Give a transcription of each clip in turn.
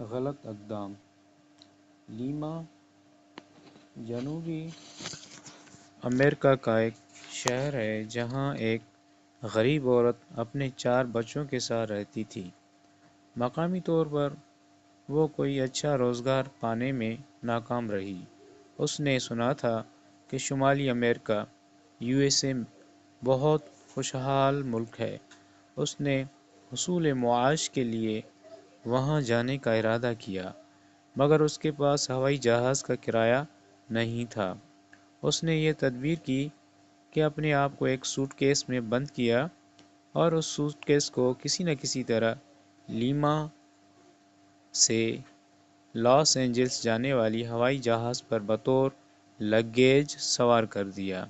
غلط اقدام۔ لیما جنوبی امریکا کا ایک شہر ہے جہاں ایک غریب عورت اپنے 4 بچوں کے ساتھ رہتی تھی۔ مقامی طور پر وہ کوئی اچھا روزگار پانے میں ناکام رہی۔ اس نے سنا تھا کہ شمالی امریکہ USA بہت خوشحال ملک ہے۔ اس نے حصول معاش کے لیے وہاں جانے کا ارادہ کیا، مگر اس کے پاس ہوائی جہاز کا کرایہ نہیں تھا۔ اس نے یہ تدبیر کی کہ اپنے آپ کو ایک سوٹ کیس میں بند کیا اور اس سوٹ کیس کو کسی نہ کسی طرح لیما سے لاس اینجلس جانے والی ہوائی جہاز پر بطور لگیج سوار کر دیا۔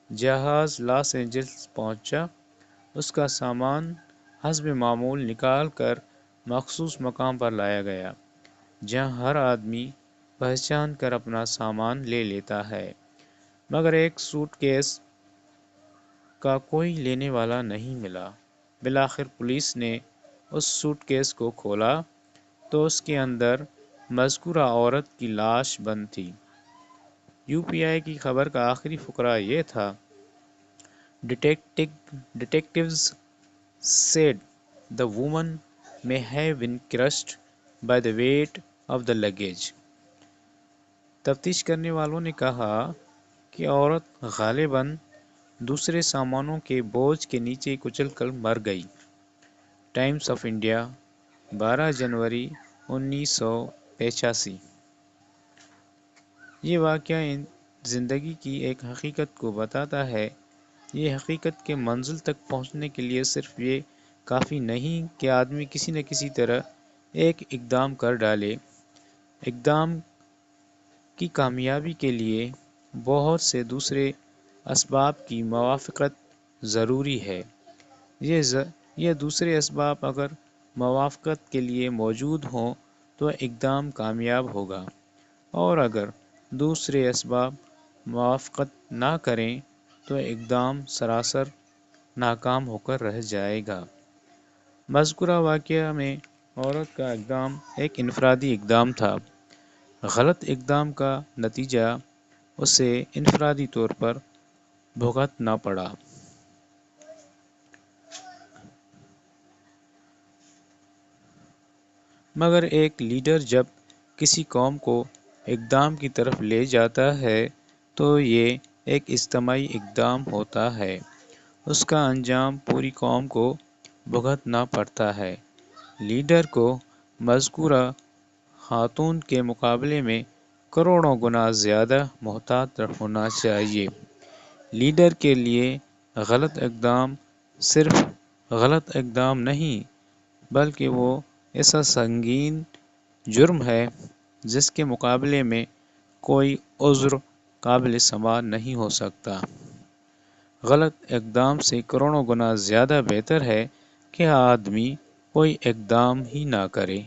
جہاز لاس اینجلس پہنچا۔ اس کا سامان حسب معمول نکال کر مخصوص مقام پر لایا گیا، جہاں ہر آدمی پہچان کر اپنا سامان لے لیتا ہے، مگر ایک سوٹ کیس کا کوئی لینے والا نہیں ملا۔ بالآخر پولیس نے اس سوٹ کیس کو کھولا تو اس کے اندر مذکورہ عورت کی لاش بند تھی۔ UPI کی خبر کا آخری فقرہ یہ تھا: Detectives said the woman may have been crushed by the weight of the luggage. تفتیش کرنے والوں نے کہا کہ عورت غالباً دوسرے سامانوں کے بوجھ کے نیچے کچل کر مر گئی۔ ٹائمز آف انڈیا، 12 جنوری 1985۔ یہ واقعہ زندگی کی ایک حقیقت کو بتاتا ہے۔ یہ حقیقت کے منزل تک پہنچنے کے لیے صرف یہ کافی نہیں کہ آدمی کسی نہ کسی طرح ایک اقدام کر ڈالے۔ اقدام کی کامیابی کے لیے بہت سے دوسرے اسباب کی موافقت ضروری ہے۔ یہ دوسرے اسباب اگر موافقت کے لیے موجود ہوں تو اقدام کامیاب ہوگا، اور اگر دوسرے اسباب موافقت نہ کریں تو اقدام سراسر ناکام ہو کر رہ جائے گا۔ مذکورہ واقعہ میں عورت کا اقدام ایک انفرادی اقدام تھا۔ غلط اقدام کا نتیجہ اسے انفرادی طور پر بھگتنا پڑا۔ مگر ایک لیڈر جب کسی قوم کو اقدام کی طرف لے جاتا ہے تو یہ ایک اجتماعی اقدام ہوتا ہے۔ اس کا انجام پوری قوم کو بھگتنا پڑتا ہے۔ لیڈر کو مذکورہ خاتون کے مقابلے میں کروڑوں گنا زیادہ محتاط ہونا چاہیے۔ لیڈر کے لیے غلط اقدام صرف غلط اقدام نہیں، بلکہ وہ ایسا سنگین جرم ہے جس کے مقابلے میں کوئی عذر قابل سماع نہیں ہو سکتا۔ غلط اقدام سے کروڑوں گنا زیادہ بہتر ہے کہ آدمی کوئی اقدام ہی نہ کرے۔